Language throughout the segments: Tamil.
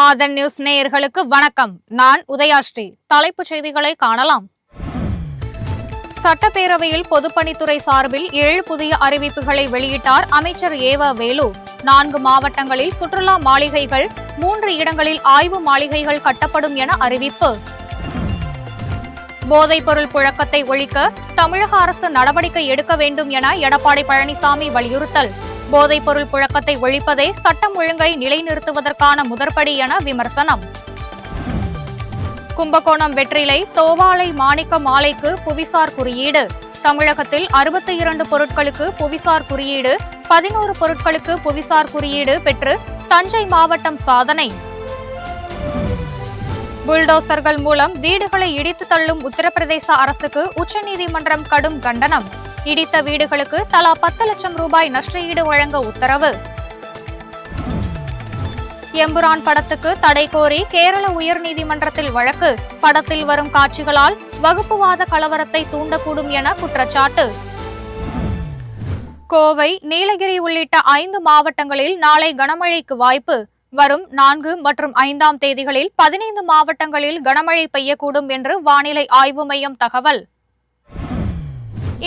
ஆதன் நியூஸ் நேயர்களுக்கு வணக்கம். நான் உதயாஸ்ரீ. தலைப்புச் செய்திகளை காணலாம். சட்டப்பேரவையில் பொதுப்பணித்துறை சார்பில் 7 புதிய அறிவிப்புகளை வெளியிட்டார் அமைச்சர் ஏவ வேலு. 4 மாவட்டங்களில் சுற்றுலா மாளிகைகள், 3 இடங்களில் ஆய்வு மாளிகைகள் கட்டப்படும் என அறிவிப்பு. போதைப்பொருள் புழக்கத்தை ஒழிக்க தமிழக அரசு நடவடிக்கை எடுக்க வேண்டும் என எடப்பாடி பழனிசாமி வலியுறுத்தல். போதைப்பொருள் புழக்கத்தை ஒழிப்பதே சட்டம் ஒழுங்கை நிலைநிறுத்துவதற்கான முதற்படி என விமர்சனம். கும்பகோணம் வெற்றிலை தோவாளை மாணிக்க மாலைக்கு புவிசார் குறியீடு. தமிழகத்தில் 62 பொருட்களுக்கு புவிசார் குறியீடு, 11 பொருட்களுக்கு புவிசார் குறியீடு பெற்று தஞ்சை மாவட்டம் சாதனை. புல்டோசர்கள் மூலம் வீடுகளை இடித்து தள்ளும் உத்தரப்பிரதேச அரசுக்கு உச்சநீதிமன்றம் கடும் கண்டனம். இடித்த வீடுகளுக்கு தலா 10 லட்சம் ரூபாய் நஷ்டஈடு வழங்க உத்தரவு. எம்புரான் படத்துக்கு தடை கோரி கேரள உயர்நீதிமன்றத்தில் வழக்கு. படத்தில் வரும் காட்சிகளால் வகுப்புவாத கலவரத்தை தூண்டக்கூடும் என குற்றச்சாட்டு. கோவை, நீலகிரி உள்ளிட்ட 5 மாவட்டங்களில் நாளை கனமழைக்கு வாய்ப்பு. வரும் 4 மற்றும் 5ஆம் தேதிகளில் 15 மாவட்டங்களில் கனமழை பெய்யக்கூடும் என்று வானிலை ஆய்வு மையம் தகவல்.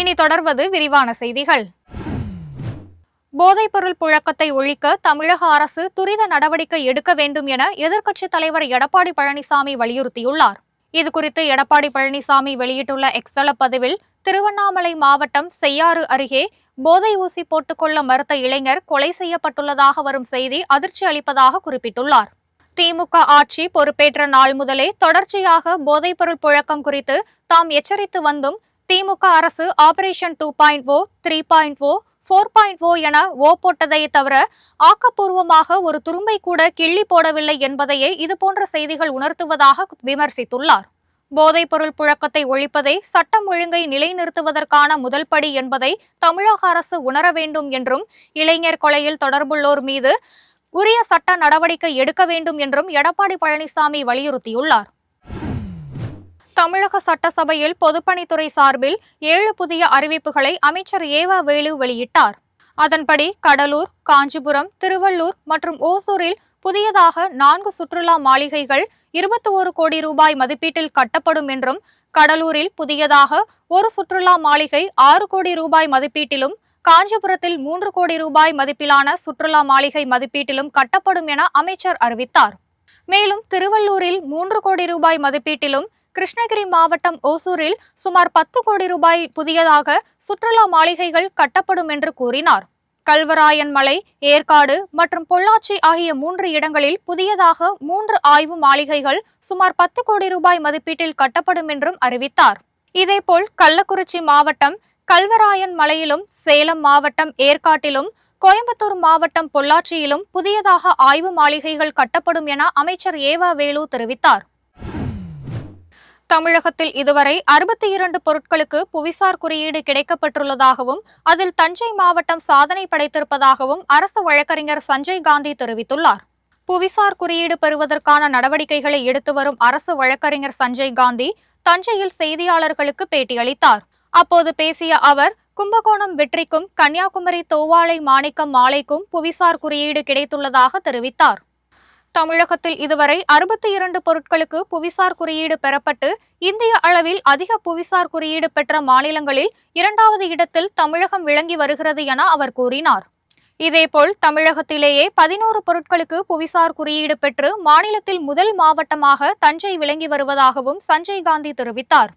இனி தொடர்வது விரிவான செய்திகள். போதைப்பொருள் புழக்கத்தை ஒழிக்க தமிழக அரசு துரித நடவடிக்கை எடுக்க வேண்டும் என எதிர்க்கட்சித் தலைவர் எடப்பாடி பழனிசாமி வலியுறுத்தியுள்ளார். இதுகுறித்து எடப்பாடி பழனிசாமி வெளியிட்டுள்ள எக்ஸ் பதிவில், திருவண்ணாமலை மாவட்டம் செய்யாறு அருகே போதை ஊசி போட்டுக்கொள்ள மறுத்த இளைஞர் கொலை செய்யப்பட்டுள்ளதாக வரும் செய்தி அதிர்ச்சி அளிப்பதாக குறிப்பிட்டுள்ளார். திமுக ஆட்சி பொறுப்பேற்ற நாள் முதலே தொடர்ச்சியாக போதைப்பொருள் புழக்கம் குறித்து தாம் எச்சரித்து வந்தும் திமுக அரசு ஆபரேஷன் 2.0, 3.0, 4.0 என போட்டதையே தவிர ஆக்கப்பூர்வமாக ஒரு துரும்பை கூட கிள்ளி போடவில்லை என்பதையே இதுபோன்ற செய்திகள் உணர்த்துவதாக விமர்சித்துள்ளார். போதைப்பொருள் புழக்கத்தை ஒழிப்பதே சட்டம் ஒழுங்கை நிலைநிறுத்துவதற்கான முதல் படி என்பதை தமிழக அரசு உணர வேண்டும் என்றும், இளைஞர் கொலையில் தொடர்புள்ளோர் மீது உரிய சட்ட நடவடிக்கை எடுக்க வேண்டும் என்றும் எடப்பாடி பழனிசாமி வலியுறுத்தியுள்ளார். தமிழக சட்டசபையில் பொதுப்பணித்துறை சார்பில் 7 புதிய அறிவிப்புகளை அமைச்சர் ஏவ வேலு வெளியிட்டார். அதன்படி கடலூர், காஞ்சிபுரம், திருவள்ளூர் மற்றும் ஓசூரில் புதியதாக 4 சுற்றுலா மாளிகைகள் 21 கோடி ரூபாய் மதிப்பீட்டில் கட்டப்படும் என்றும், கடலூரில் புதியதாக 1 சுற்றுலா மாளிகை 6 கோடி ரூபாய் மதிப்பீட்டிலும், காஞ்சிபுரத்தில் 3 கோடி ரூபாய் மதிப்பிலான சுற்றுலா மாளிகை மதிப்பீட்டிலும் கட்டப்படும் என அமைச்சர் அறிவித்தார். மேலும் திருவள்ளூரில் 3 கோடி ரூபாய் மதிப்பீட்டிலும், கிருஷ்ணகிரி மாவட்டம் ஓசூரில் சுமார் 10 கோடி ரூபாய் புதியதாக சுற்றுலா மாளிகைகள் கட்டப்படும் என்று கூறினார். கல்வராயன் மலை, ஏற்காடு மற்றும் பொள்ளாச்சி ஆகிய 3 இடங்களில் புதியதாக 3 ஆய்வு மாளிகைகள் சுமார் 10 கோடி ரூபாய் மதிப்பீட்டில் கட்டப்படும் என்றும் அறிவித்தார். இதேபோல் கள்ளக்குறிச்சி மாவட்டம் கல்வராயன் மலையிலும், சேலம் மாவட்டம் ஏற்காட்டிலும், கோயம்புத்தூர் மாவட்டம் பொள்ளாச்சியிலும் புதியதாக ஆய்வு மாளிகைகள் கட்டப்படும் என அமைச்சர் ஏவ வேலு தெரிவித்தார். தமிழகத்தில் இதுவரை 62 பொருட்களுக்கு புவிசார் குறியீடு கிடைக்கப்பட்டுள்ளதாகவும், அதில் தஞ்சை மாவட்டம் சாதனை படைத்திருப்பதாகவும் அரசு வழக்கறிஞர் சஞ்சய் காந்தி தெரிவித்துள்ளார். புவிசார் குறியீடு பெறுவதற்கான நடவடிக்கைகளை எடுத்து வரும் அரசு வழக்கறிஞர் சஞ்சய் காந்தி தஞ்சையில் செய்தியாளர்களுக்கு பேட்டியளித்தார். அப்போது பேசிய அவர், கும்பகோணம் வெற்றிக்கும் கன்னியாகுமரி தோவாளை மாணிக்கம் மாலைக்கும் புவிசார் குறியீடு கிடைத்துள்ளதாக தெரிவித்தார். தமிழகத்தில் இதுவரை 62 பொருட்களுக்கு புவிசார் குறியீடு பெறப்பட்டு இந்திய அளவில் அதிக புவிசார் குறியீடு பெற்ற மாநிலங்களில் 2வது இடத்தில் தமிழகம் விளங்கி வருகிறது என அவர் கூறினார். இதேபோல் தமிழகத்திலேயே 11 பொருட்களுக்கு புவிசார் குறியீடு பெற்று மாநிலத்தில் முதல் மாவட்டமாக தஞ்சை விளங்கி வருவதாகவும் சஞ்சய் காந்தி தெரிவித்தார்.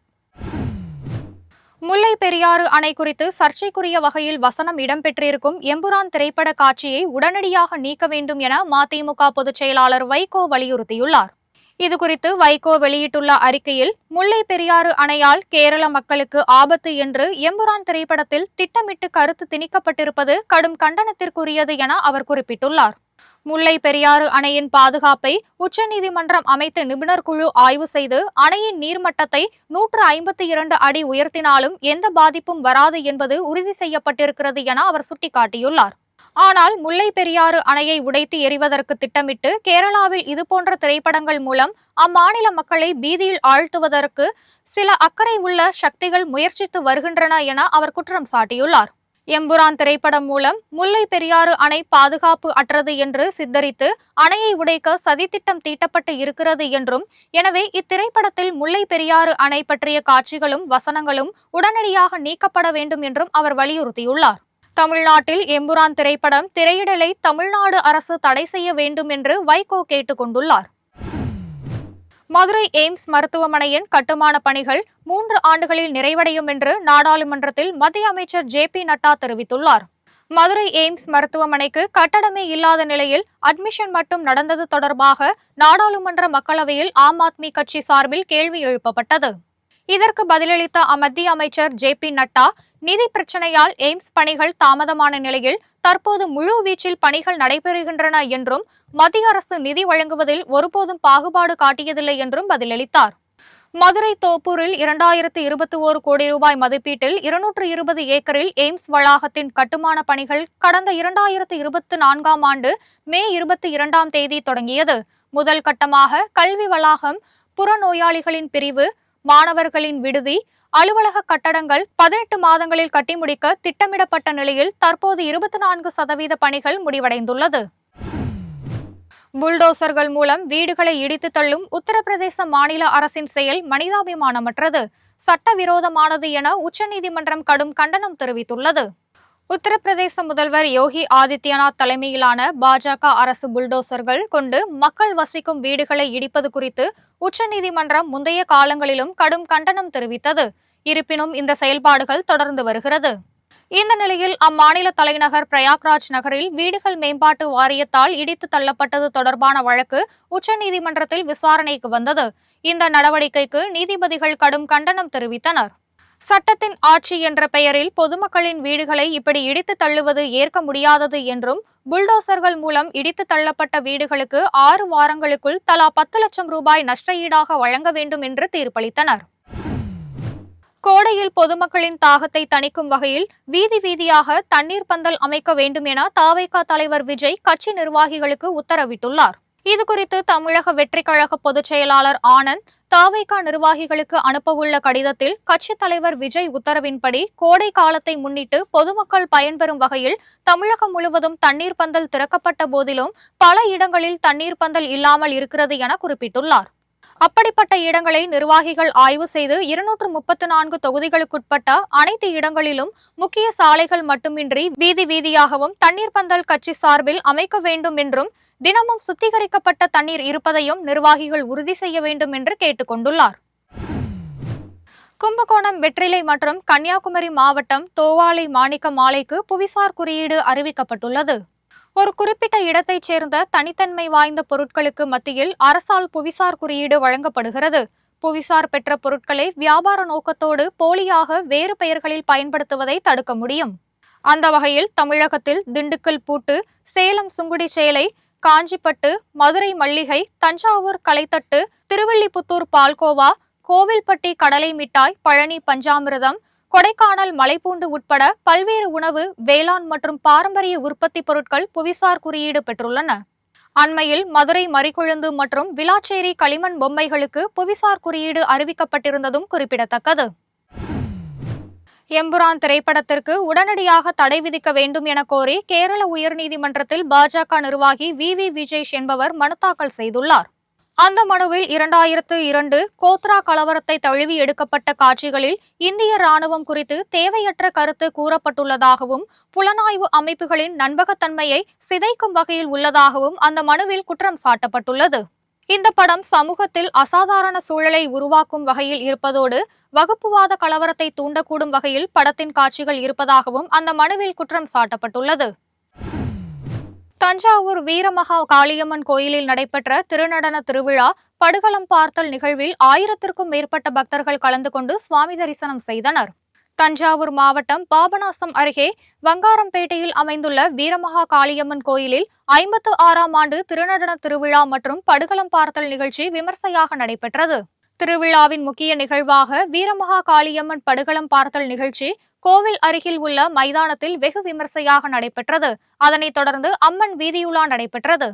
முல்லை பெரியாறு அணை குறித்து சர்ச்சைக்குரிய வகையில் வசனம் இடம்பெற்றிருக்கும் எம்புரான் திரைப்பட காட்சியை உடனடியாக நீக்க வேண்டும் என மதிமுக பொதுச் செயலாளர் வைகோ வலியுறுத்தியுள்ளார். இதுகுறித்து வைகோ வெளியிட்டுள்ள அறிக்கையில், முல்லை பெரியாறு அணையால் கேரள மக்களுக்கு ஆபத்து என்று எம்புரான் திரைப்படத்தில் திட்டமிட்டு கருத்து திணிக்கப்பட்டிருப்பது கடும் கண்டனத்திற்குரியது என அவர் குறிப்பிட்டுள்ளார். முல்லை பெரியாறு அணையின் பாதுகாப்பை உச்சநீதிமன்றம் அமைத்த நிபுணர் குழு ஆய்வு செய்து அணையின் நீர்மட்டத்தை 152 அடி உயர்த்தினாலும் எந்த பாதிப்பும் வராது என்பது உறுதி செய்யப்பட்டிருக்கிறது என அவர் சுட்டிக்காட்டியுள்ளார். ஆனால் முல்லை பெரியாறு அணையை உடைத்து எறிவதற்கு திட்டமிட்டு கேரளாவில் இதுபோன்ற திரைப்படங்கள் மூலம் அம்மாநில மக்களை பீதியில் ஆழ்த்துவதற்கு சில அக்கறை உள்ள சக்திகள் முயற்சித்து வருகின்றன என அவர் குற்றம் சாட்டியுள்ளார். எம்புரான் திரைப்படம் மூலம் முல்லை பெரியாறு அணை பாதுகாப்பு அற்றது என்று சித்தரித்து அணையை உடைக்க சதித்திட்டம் தீட்டப்பட்டு இருக்கிறது என்றும், எனவே இத்திரைப்படத்தில் முல்லை பெரியாறு அணை பற்றிய காட்சிகளும் வசனங்களும் உடனடியாக நீக்கப்பட வேண்டும் என்றும் அவர் வலியுறுத்தியுள்ளார். தமிழ்நாட்டில் எம்புரான் திரைப்படம் திரையிடலை தமிழ்நாடு அரசு தடை செய்ய வேண்டும் என்று வைகோ கேட்டுக் கொண்டுள்ளார். மதுரை எய்ம்ஸ் மருத்துவமனையின் கட்டுமான பணிகள் 3 ஆண்டுகளில் நிறைவடையும் என்று நாடாளுமன்றத்தில் மத்திய அமைச்சர் ஜே.பி. நட்டா தெரிவித்துள்ளார். மதுரை எய்ம்ஸ் மருத்துவமனைக்கு கட்டடமே இல்லாத நிலையில் அட்மிஷன் மட்டும் நடந்தது தொடர்பாக நாடாளுமன்ற மக்களவையில் ஆம் ஆத்மி கட்சி சார்பில் கேள்வி எழுப்பப்பட்டது. இதற்கு பதிலளித்த மத்திய அமைச்சர் ஜே.பி. நட்டா, நிதி பிரச்சனையால் எய்ம்ஸ் பணிகள் தாமதமான நிலையில் தற்போது முழு வீச்சில் பணிகள் நடைபெறுகின்றன என்றும், மத்திய அரசு நிதி வழங்குவதில் ஒருபோதும் பாகுபாடு காட்டியதில்லை என்றும் பதிலளித்தார். மதுரை தோப்பூரில் 2021 கோடி ரூபாய் மதிப்பீட்டில் 220 ஏக்கரில் எய்ம்ஸ் வளாகத்தின் கட்டுமான பணிகள் கடந்த 2024ஆம் ஆண்டு மே 22ஆம் தேதி தொடங்கியது. முதல் கட்டமாக கல்வி வளாகம், புறநோயாளிகளின் பிரிவு, மாணவர்களின் விடுதி, அலுவலக கட்டடங்கள் 18 மாதங்களில் கட்டி முடிக்க திட்டமிடப்பட்ட நிலையில் தற்போது 24% பணிகள் முடிவடைந்துள்ளது. புல்டோசர்கள் மூலம் வீடுகளை இடித்து தள்ளும் உத்தரப்பிரதேச மாநில அரசின் செயல் மனிதாபிமானமற்றது, சட்டவிரோதமானது என உச்சநீதிமன்றம் கடும் கண்டனம் தெரிவித்துள்ளது. உத்தரப்பிரதேச முதல்வர் யோகி ஆதித்யநாத் தலைமையிலான பாஜக அரசு புல்டோசர்கள் கொண்டு மக்கள் வசிக்கும் வீடுகளை இடிப்பது குறித்து உச்சநீதிமன்றம் முந்தைய காலங்களிலும் கடும் கண்டனம் தெரிவித்தது. இருப்பினும் இந்த செயல்பாடுகள் தொடர்ந்து வருகிறது. இந்த நிலையில் அம்மாநில தலைநகர் பிரயாக்ராஜ் நகரில் வீடுகள் மேம்பாட்டு வாரியத்தால் இடித்து தள்ளப்பட்டது தொடர்பான வழக்கு உச்சநீதிமன்றத்தில் விசாரணைக்கு வந்தது. இந்த நடவடிக்கைக்கு நீதிபதிகள் கடும் கண்டனம் தெரிவித்தனர். சட்டத்தின் ஆட்சி என்ற பெயரில் பொதுமக்களின் வீடுகளை இப்படி இடித்து தள்ளுவது ஏற்க முடியாதது என்றும், புல்டோசர்கள் மூலம் இடித்து தள்ளப்பட்ட வீடுகளுக்கு 6 வாரங்களுக்குள் தலா 10 லட்சம் ரூபாய் நஷ்ட ஈடாக வழங்க வேண்டும் என்று தீர்ப்பளித்தனர். கோடையில் பொதுமக்களின் தாகத்தை தணிக்கும் வகையில் வீதி வீதியாக தண்ணீர் பந்தல் அமைக்க வேண்டும் என தவேக தலைவர் விஜய் கட்சி நிர்வாகிகளுக்கு உத்தரவிட்டுள்ளார். இதுகுறித்து தமிழக வெற்றி கழக பொதுச் செயலாளர் ஆனந்த் தவேக நிர்வாகிகளுக்கு அனுப்பவுள்ள கடிதத்தில் கட்சித் தலைவர் விஜய் உத்தரவின்படி கோடை காலத்தை முன்னிட்டு பொதுமக்கள் பயன்பெறும் வகையில் தமிழகம் முழுவதும் தண்ணீர் பந்தல் திறக்கப்பட்ட போதிலும் பல இடங்களில் தண்ணீர் பந்தல் இல்லாமல் இருக்கிறது என குறிப்பிட்டுள்ளார். அப்படிப்பட்ட இடங்களை நிர்வாகிகள் ஆய்வு செய்து 234 தொகுதிகளுக்குட்பட்ட அனைத்து இடங்களிலும் முக்கிய சாலைகள் மட்டுமின்றி வீதி வீதியாகவும் தண்ணீர் பந்தல் கட்சி சார்பில் அமைக்க வேண்டும் என்றும், தினமும் சுத்திகரிக்கப்பட்ட தண்ணீர் இருப்பதையும் நிர்வாகிகள் உறுதி செய்ய வேண்டும் என்று கேட்டுக் கொண்டுள்ளார். கும்பகோணம் வெற்றிலை மற்றும் கன்னியாகுமரி மாவட்டம் தோவாளை மாணிக்க மாலைக்கு புவிசார் குறியீடு அறிவிக்கப்பட்டுள்ளது. ஒரு குறிப்பிட்ட இடத்தைச் சேர்ந்த தனித்தன்மை வாய்ந்த பொருட்களுக்கு மத்தியில் அரசால் புவிசார் குறியீடு வழங்கப்படுகிறது. புவிசார் பெற்ற பொருட்களை வியாபார நோக்கத்தோடு போலியாக வேறு பெயர்களில் பயன்படுத்துவதை தடுக்க முடியும். அந்த வகையில் தமிழகத்தில் திண்டுக்கல் பூட்டு, சேலம் சுங்குடி சேலை, காஞ்சிப்பட்டு, மதுரை மல்லிகை, தஞ்சாவூர் கலைத்தட்டு, திருவில்லிபுத்தூர் பால்கோவா, கோவில்பட்டி கடலை மிட்டாய், பழனி பஞ்சாமிர்தம், கொடைக்கானல் மலைப்பூண்டு உட்பட பல்வேறு உணவு, வேளாண் மற்றும் பாரம்பரிய உற்பத்தி பொருட்கள் புவிசார் குறியீடு பெற்றுள்ளன. அண்மையில் மதுரை மறிக்குழுந்து மற்றும் விளாச்சேரி களிமண் பொம்மைகளுக்கு புவிசார் குறியீடு அறிவிக்கப்பட்டிருந்ததும் குறிப்பிடத்தக்கது. எம்புரான் திரைப்படத்திற்கு உடனடியாக தடை விதிக்க வேண்டும் என கோரி கேரள உயர்நீதிமன்றத்தில் பாஜக நிர்வாகி வி. விஜேஷ் என்பவர் மனு தாக்கல் செய்துள்ளார். அந்த மனுவில் 2002 கோத்ரா கலவரத்தை தழுவி எடுக்கப்பட்ட காட்சிகளில் இந்திய ராணுவம் குறித்து தேவையற்ற கருத்து கூறப்பட்டுள்ளதாகவும், புலனாய்வு அமைப்புகளின் நம்பகத்தன்மையை சிதைக்கும் வகையில் உள்ளதாகவும் அந்த மனுவில் குற்றம் சாட்டப்பட்டுள்ளது. இந்த படம் சமூகத்தில் அசாதாரண சூழலை உருவாக்கும் வகையில் இருப்பதோடு வகுப்புவாத கலவரத்தை தூண்டக்கூடும் வகையில் படத்தின் காட்சிகள் இருப்பதாகவும் அந்த மனுவில் குற்றம் சாட்டப்பட்டுள்ளது. தஞ்சாவூர் வீரமகா காளியம்மன் கோயிலில் நடைபெற்ற திருநடன திருவிழா படுகளம் பார்த்தல் நிகழ்வில் 1000க்கும் மேற்பட்ட பக்தர்கள் கலந்து கொண்டு சுவாமி தரிசனம் செய்தனர். தஞ்சாவூர் மாவட்டம் பாபநாசம் அருகே வங்காரம்பேட்டையில் அமைந்துள்ள வீரமகா காளியம்மன் கோயிலில் 56ஆம் ஆண்டு திருநடன திருவிழா மற்றும் படுகளம் பார்த்தல் நிகழ்ச்சி விமர்சையாக நடைபெற்றது. திருவிழாவின் முக்கிய நிகழ்வாக வீரமகா காளியம்மன் படுகளம் பார்த்தல் நிகழ்ச்சி கோவில் அருகில் உள்ள மைதானத்தில் வெகு விமர்சையாக நடைபெற்றது. அதனைத் தொடர்ந்து அம்மன் வீதியுலா நடைபெற்றது.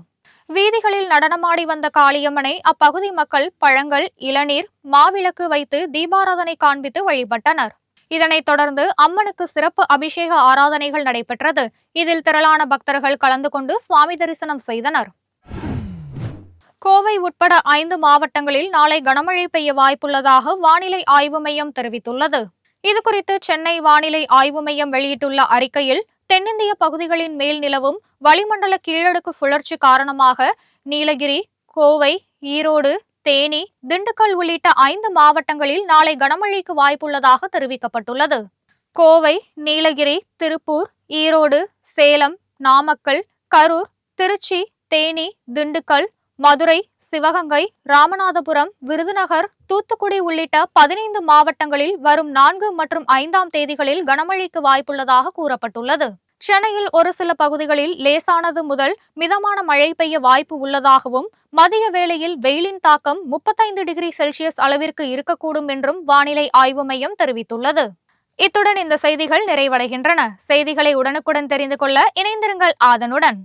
வீதிகளில் நடனமாடி வந்த காளியம்மனை அப்பகுதி மக்கள் பழங்கள், இளநீர், மாவிளக்கு வைத்து தீபாராதனை காண்பித்து வழிபட்டனர். இதனைத் தொடர்ந்து அம்மனுக்கு சிறப்பு அபிஷேக ஆராதனைகள் நடைபெற்றது. இதில் திரளான பக்தர்கள் கலந்து கொண்டு சுவாமி தரிசனம் செய்தனர். கோவை உட்பட 5 மாவட்டங்களில் நாளை கனமழை பெய்ய வாய்ப்புள்ளதாக வானிலை ஆய்வு மையம் தெரிவித்துள்ளது. இதுகுறித்து சென்னை வானிலை ஆய்வு மையம் வெளியிட்டுள்ள அறிக்கையில், தென்னிந்திய பகுதிகளின் மேல் நிலவும் வளிமண்டல கீழடுக்கு சுழற்சி காரணமாக நீலகிரி, கோவை, ஈரோடு, தேனி, திண்டுக்கல் உள்ளிட்ட 5 மாவட்டங்களில் நாளை கனமழைக்கு வாய்ப்புள்ளதாக தெரிவிக்கப்பட்டுள்ளது. கோவை, நீலகிரி, திருப்பூர், ஈரோடு, சேலம், நாமக்கல், கரூர், திருச்சி, தேனி, திண்டுக்கல், மதுரை, சிவகங்கை, ராமநாதபுரம், விருதுநகர், தூத்துக்குடி உள்ளிட்ட 15 மாவட்டங்களில் வரும் 4 மற்றும் 5ஆம் தேதிகளில் கனமழைக்கு வாய்ப்புள்ளதாக கூறப்பட்டுள்ளது. சென்னையில் ஒரு சில பகுதிகளில் லேசானது முதல் மிதமான மழை பெய்ய வாய்ப்பு உள்ளதாகவும், மதிய வேளையில் வெயிலின் தாக்கம் 35 டிகிரி செல்சியஸ் அளவிற்கு இருக்கக்கூடும் என்றும் வானிலை ஆய்வு மையம் தெரிவித்துள்ளது. இத்துடன் இந்த செய்திகள் நிறைவடைகின்றன. செய்திகளை உடனுக்குடன் தெரிந்து கொள்ள இணைந்திருங்கள் ஆதனுடன்.